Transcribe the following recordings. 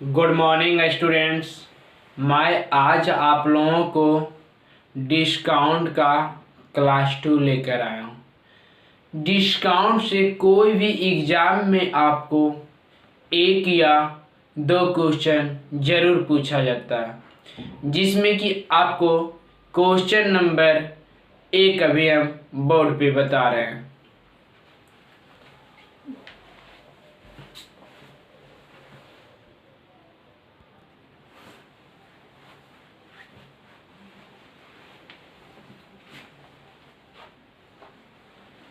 Good morning students. मैं आज आप लोगों को डिस्काउंट का क्लास 2 लेकर आया हूँ। डिस्काउंट से कोई भी एग्ज़ाम में आपको एक या दो क्वेश्चन ज़रूर पूछा जाता है, जिसमें कि आपको क्वेश्चन नंबर 1 अभी हम बोर्ड पे बता रहे हैं।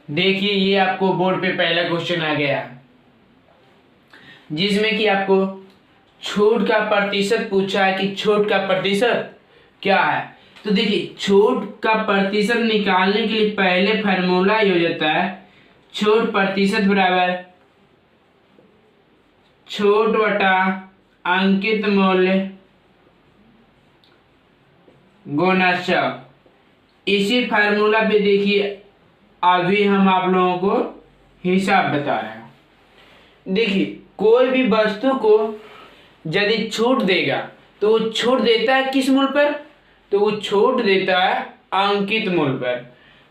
देखिए, ये आपको बोर्ड पे पहला क्वेश्चन आ गया, जिसमें कि आपको छूट का प्रतिशत पूछा है कि छूट का प्रतिशत क्या है। तो देखिए, छूट का प्रतिशत निकालने के लिए पहले फार्मूला ये हो जाता है, छूट प्रतिशत बराबर छूट बटा अंकित मूल्य गुना 100। इसी फार्मूला पे देखिए, अभी हम आप लोगों को हिसाब बता रहे हैं। देखिए, कोई भी वस्तु को यदि छूट देगा तो वो छूट देता है किस मूल्य पर, तो वो छूट देता है अंकित मूल्य पर।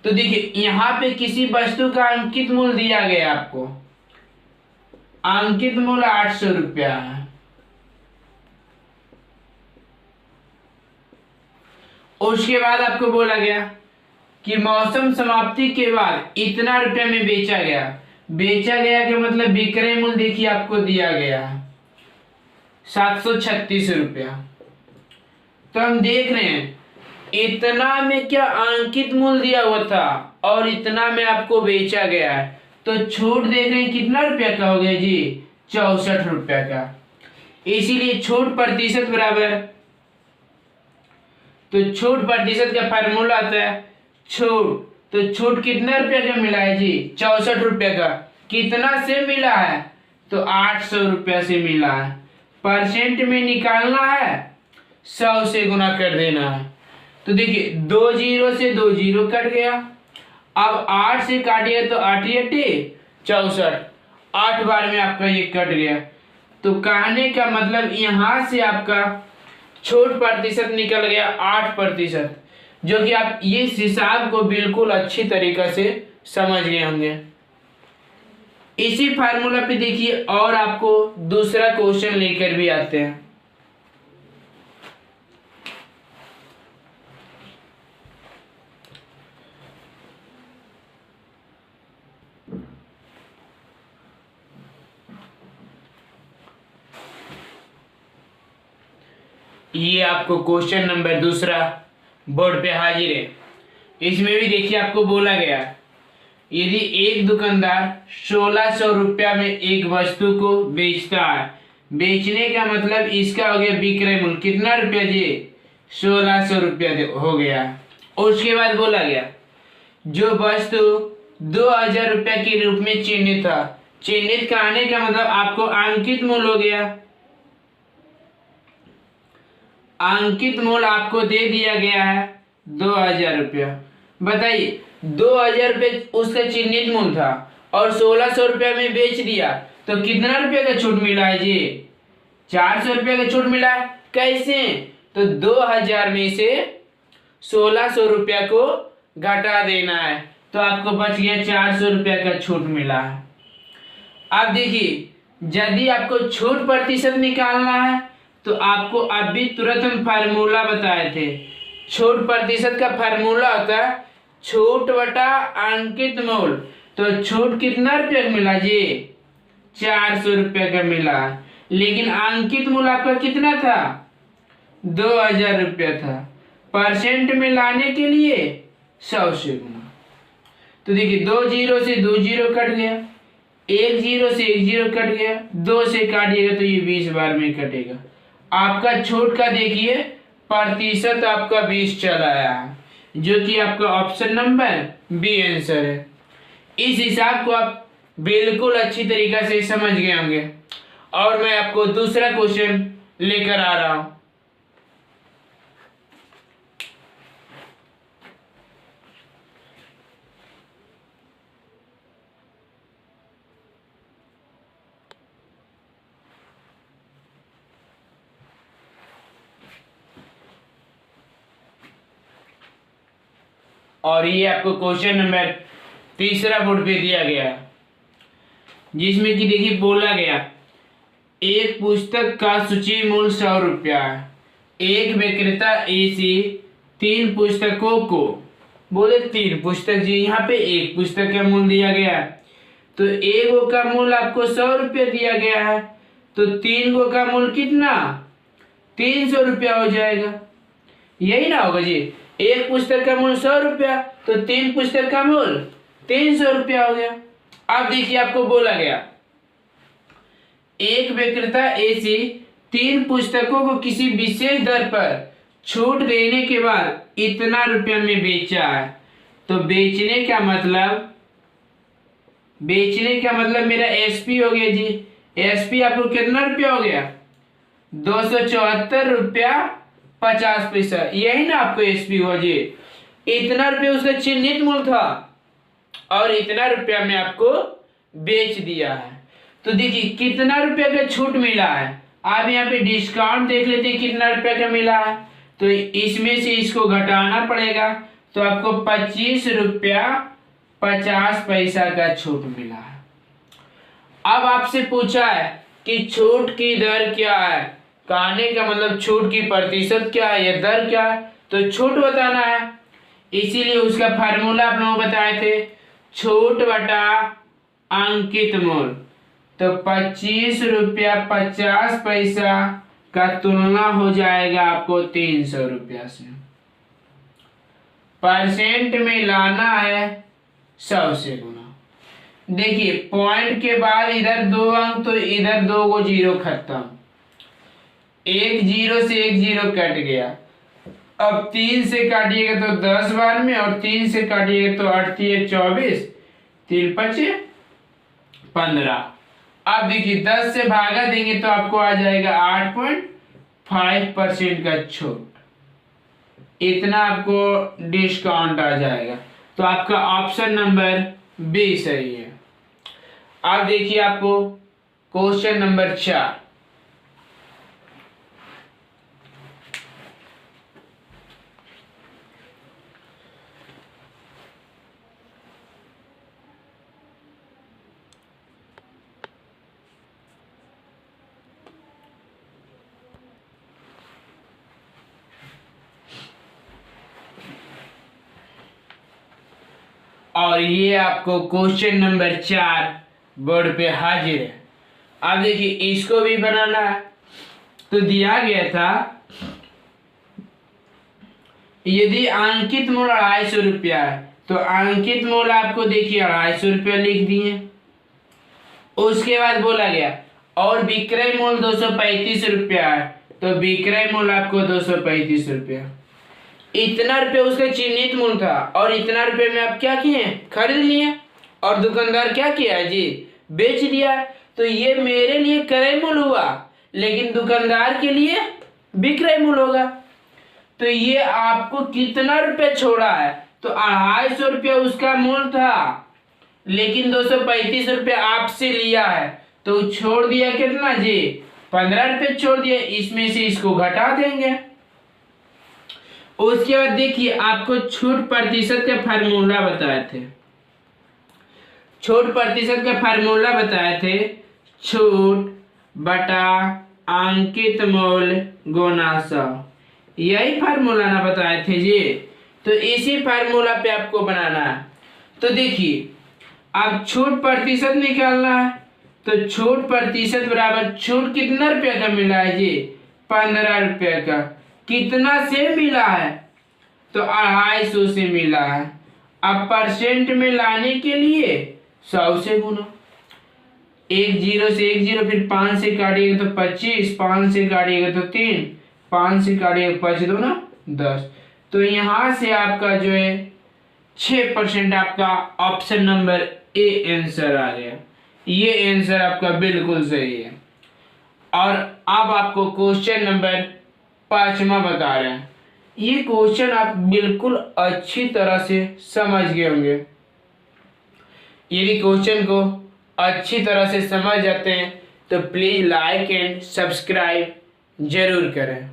तो देखिए, यहाँ पे किसी वस्तु का अंकित मूल्य दिया गया, आपको अंकित मूल्य 800 रुपया है। उसके बाद आपको बोला गया कि मौसम समाप्ति के बाद इतना रुपया में बेचा गया। बेचा गया के मतलब विक्रय मूल्य देखिए आपको दिया गया 736 रुपया। तो हम देख रहे हैं, इतना में क्या अंकित मूल्य दिया हुआ था और इतना में आपको बेचा गया है, तो छूट देख रहे हैं कितना रुपया का हो गया जी, 64 रुपया का। इसीलिए छूट प्रतिशत बराबर, तो छूट प्रतिशत का फार्मूला आता है छूट, तो छूट कितना रुपया का मिला है जी, 64 रुपया का। कितना से मिला है, तो 800 रुपया से मिला है। परसेंट में निकालना है, 100 से गुना कर देना है। तो देखिए, 2 जीरो से 2 जीरो कट गया। अब 8 से काटिए तो 8 8 64, 8 बार में आपका ये कट गया। तो कहने का मतलब यहाँ से आपका छूट प्रतिशत निकल गया 8%, जो कि आप इस हिसाब को बिल्कुल अच्छी तरीका से समझ गए होंगे। इसी फार्मूला पे देखिए, और आपको दूसरा क्वेश्चन लेकर भी आते हैं। ये आपको क्वेश्चन नंबर दूसरा बोर्ड पे हाजिर है। इसमें भी देखिए, आपको बोला गया, यदि एक दुकानदार 1600 रुपया में एक वस्तु को बेचता है, बेचने का मतलब इसका हो गया विक्रय मूल्य कितना रुपया जी, 1600 रुपया हो गया। उसके बाद बोला गया, जो वस्तु 2000 रुपया के रूप में चिन्हित था, चिन्हित कहने का मतलब आपको अंकित मूल्य हो गया, अंकित मूल्य आपको दे दिया गया है 2000 रुपया। बताइए, 2000 रुपये उसका चिन्हित मूल्य था और 1600 रुपया में बेच दिया, तो कितना रुपये का छूट मिला है जी, 400 रुपये का छूट मिला है। कैसे, तो 2000 में से 1600 रुपया को घटा देना है, तो आपको बच गया 400 रुपया का छूट मिला है। अब देखिए, यदि आपको छूट प्रतिशत निकालना है, तो आपको अभी तुरंत हम फार्मूला बताए थे, छूट प्रतिशत का फार्मूला होता है छूट बटा अंकित मूल्य। तो छूट कितना रुपया का मिला जी, 400 रुपया का मिला, लेकिन अंकित मूल्य आपका कितना था, 2000 रुपया था। परसेंट में लाने के लिए 100 से गुना। तो देखिए, 2 जीरो से 2 जीरो कट गया, 1 जीरो से 1 जीरो कट गया, 2 से काटिएगा तो ये 20 बार में कटेगा। आपका छूट का देखिए प्रतिशत आपका 20 चला आया है, जो कि आपका ऑप्शन नंबर बी आंसर है। इस हिसाब को आप बिल्कुल अच्छी तरीका से समझ गए होंगे। और मैं आपको दूसरा क्वेश्चन लेकर आ रहा हूं। और ये आपको क्वेश्चन नंबर 3 बोर्ड पे दिया गया, जिसमें कि देखिए बोला गया एक पुस्तक का सूची मूल्य 100 रुपया है। एक विक्रेता ऐसी 3 पुस्तकों को, बोले 3 पुस्तक जी, यहाँ पे एक पुस्तक का मूल्य दिया गया है, तो एक गो का मूल्य आपको 100 रुपया दिया गया है, तो 3 गो का मूल्य कितना 300 रुपया हो जाएगा, यही ना होगा जी। एक पुस्तक का मूल्य 100 रुपया, तो 3 पुस्तक का मूल्य 300 रुपया हो गया। अब देखिए आपको बोला गया एक विक्रेता ऐसी 3 पुस्तकों को किसी विशेष दर पर छूट देने के बाद इतना रुपया में बेचा है। तो बेचने का मतलब मेरा एसपी हो गया जी। एसपी आपको कितना रुपया हो गया 274 रुपया 50 पैसा, यही ना आपको एसपी हुआ जी। इतना रुपया उसका चिन्हित मूल्य था और इतना रुपया में आपको बेच दिया है। तो देखिए कितना रुपया का छूट मिला है। आप यहाँ पे डिस्काउंट देख लेते हैं कितना रुपया का मिला है, तो इसमें से इसको घटाना पड़ेगा, तो आपको 25 रुपया 50 पैसा का छूट मिला है। अब आपसे पूछा है कि छूट की दर क्या है, कहने का मतलब छूट की प्रतिशत क्या है या दर क्या है, तो छूट बताना है। इसीलिए उसका फार्मूला आप लोगों को बताए थे, छूट बटा अंकित मूल्य। तो 25 रुपया 50 पैसा का तुलना हो जाएगा आपको 300 रुपया से। परसेंट में लाना है 100 से गुना। देखिए पॉइंट के बाद इधर 2 अंक, तो इधर 2 को 0 खत्म, 1 0 से 1 0 कट गया। अब 3 से काटिएगा तो 10 बार में, और 3 से काटिएगा तो 8 3 24, 3 5 15। अब देखिए 10 से भागा देंगे तो आपको आ जाएगा 8.5% का छूट, इतना आपको डिस्काउंट आ जाएगा। तो आपका ऑप्शन नंबर बी सही है। अब देखिए आपको क्वेश्चन नंबर 4, और ये आपको क्वेश्चन नंबर 4 बोर्ड पे हाजिर है। अब देखिए इसको भी बनाना है। तो दिया गया था यदि अंकित मूल्य 250 रुपया है, तो अंकित मूल्य आपको देखिए 250 रुपया लिख दिए। उसके बाद बोला गया और विक्रय मूल्य 235 रुपया है, तो विक्रय मूल्य आपको 235 रुपया। इतना रुपया उसका चिन्हित मूल्य था और इतना रुपये में आप क्या किए खरीद लिए, और दुकानदार क्या किया है जी बेच दिया। तो ये मेरे लिए क्रय मूल्य हुआ, लेकिन दुकानदार के लिए विक्रय मूल्य होगा। तो ये आपको कितना रुपया छोड़ा है, तो 250 रुपया उसका मूल्य था, लेकिन 235 रुपया आपसे लिया है, तो छोड़ दिया कितना जी 15 रुपये छोड़ दिया। इसमें से इसको घटा देंगे। उसके बाद देखिए आपको छूट प्रतिशत का फार्मूला बताए थे, छूट प्रतिशत का फार्मूला बताए थे, छूट बटा अंकित मूल्य गुना 100, यही फार्मूला ना बताए थे जी। तो इसी फार्मूला पे आपको बनाना है। तो देखिए अब छूट प्रतिशत निकालना है, तो छूट प्रतिशत बराबर छूट कितना रुपया का मिला है जी 15 रुपया का। कितना से मिला है, तो 250 से मिला है। अब परसेंट में लाने के लिए 100 से गुना, 1 0 से 1 0, फिर 5 से काटिएगा तो 25, 5 से काटिएगा तो 3, 5 से काटिएगा 5 2 ना 10। तो यहाँ से आपका जो है 6% आपका ऑप्शन नंबर ए आंसर आ गया। ये आंसर आपका बिल्कुल सही है। और अब आपको क्वेश्चन नंबर 5वां बता रहे हैं। ये क्वेश्चन आप बिल्कुल अच्छी तरह से समझ गए होंगे। यदि क्वेश्चन को अच्छी तरह से समझ जाते हैं तो प्लीज लाइक एंड सब्सक्राइब जरूर करें।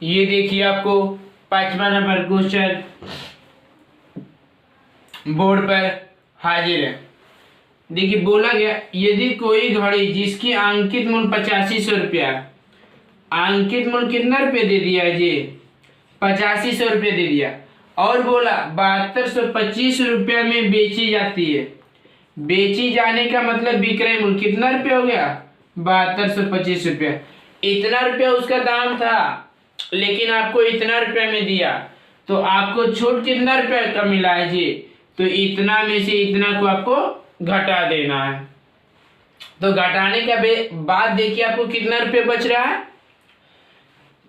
ये देखिए आपको 55 नंबर क्वेश्चन बोर्ड पर हाजिर है। देखिए बोला गया यदि कोई घड़ी जिसकी अंकित मूल्य 8500 रुपया, अंकित मूल्य कितना रुपये दे दिया है जी, 8500 रुपये दे दिया, और बोला 7225 रुपया में बेची जाती है। बेची जाने का मतलब विक्रय मूल्य कितना रुपया हो गया, 7225 रुपया। इतना रुपया उसका दाम था लेकिन आपको इतना रुपया में दिया, तो आपको छूट कितना रुपया का मिला है जी, तो इतना में से इतना को आपको घटा देना है। तो घटाने का बाद देखिए आपको कितना रुपये बच रहा है,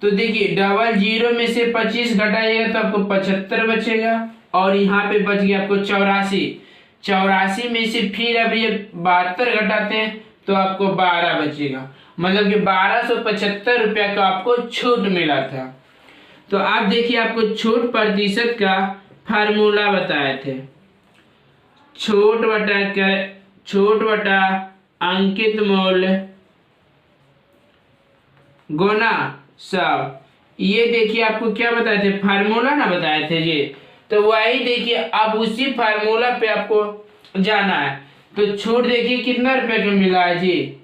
तो देखिए 00 में से 25 घटाइएगा तो आपको 75 बचेगा, और यहाँ पे बच गया आपको 84 में से फिर अब ये 72 घटाते हैं तो आपको 12 बचेगा, मतलब कि 1275 रुपया का आपको छूट मिला था। तो आप देखिए आपको छूट प्रतिशत का फार्मूला बताए थे, छूट बटा अंकित मूल्य गुना 100। ये देखिए आपको क्या बताए थे, फार्मूला ना बताए थे जी, तो वही देखिए अब उसी फार्मूला पे आपको जाना है। तो छूट देखिए कितना रुपए का मिला है जी,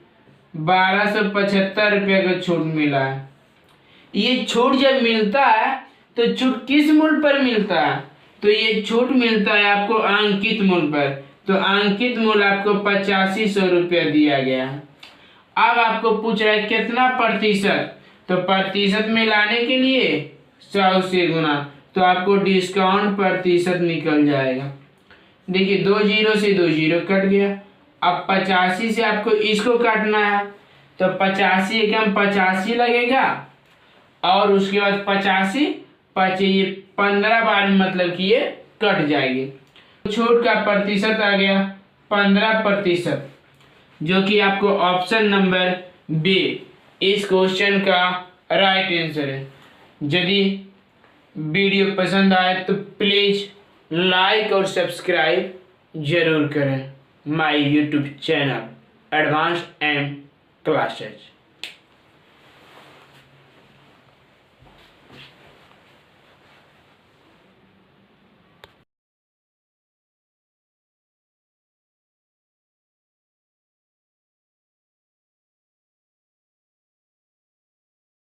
1275 रुपये का छूट मिला है। ये छूट जब मिलता है तो छूट किस मूल्य पर मिलता है, तो ये छूट मिलता है आपको अंकित मूल्य पर। तो अंकित मूल्य आपको 8500 रुपया दिया गया है। अब आपको पूछ रहा है कितना प्रतिशत, तो प्रतिशत में लाने के लिए 100 से गुना, तो आपको डिस्काउंट प्रतिशत निकल जाएगा। देखिए 20 से 20 कट गया। अब 85 से आपको इसको काटना है, तो 85 एकम 85 लगेगा, और उसके बाद 85 ये 15 बार मतलब कि ये कट जाएगी। छूट का प्रतिशत आ गया 15%, जो कि आपको ऑप्शन नंबर बी इस क्वेश्चन का राइट आंसर है। यदि वीडियो पसंद आए तो प्लीज लाइक और सब्सक्राइब जरूर करें my YouTube channel advance and classes.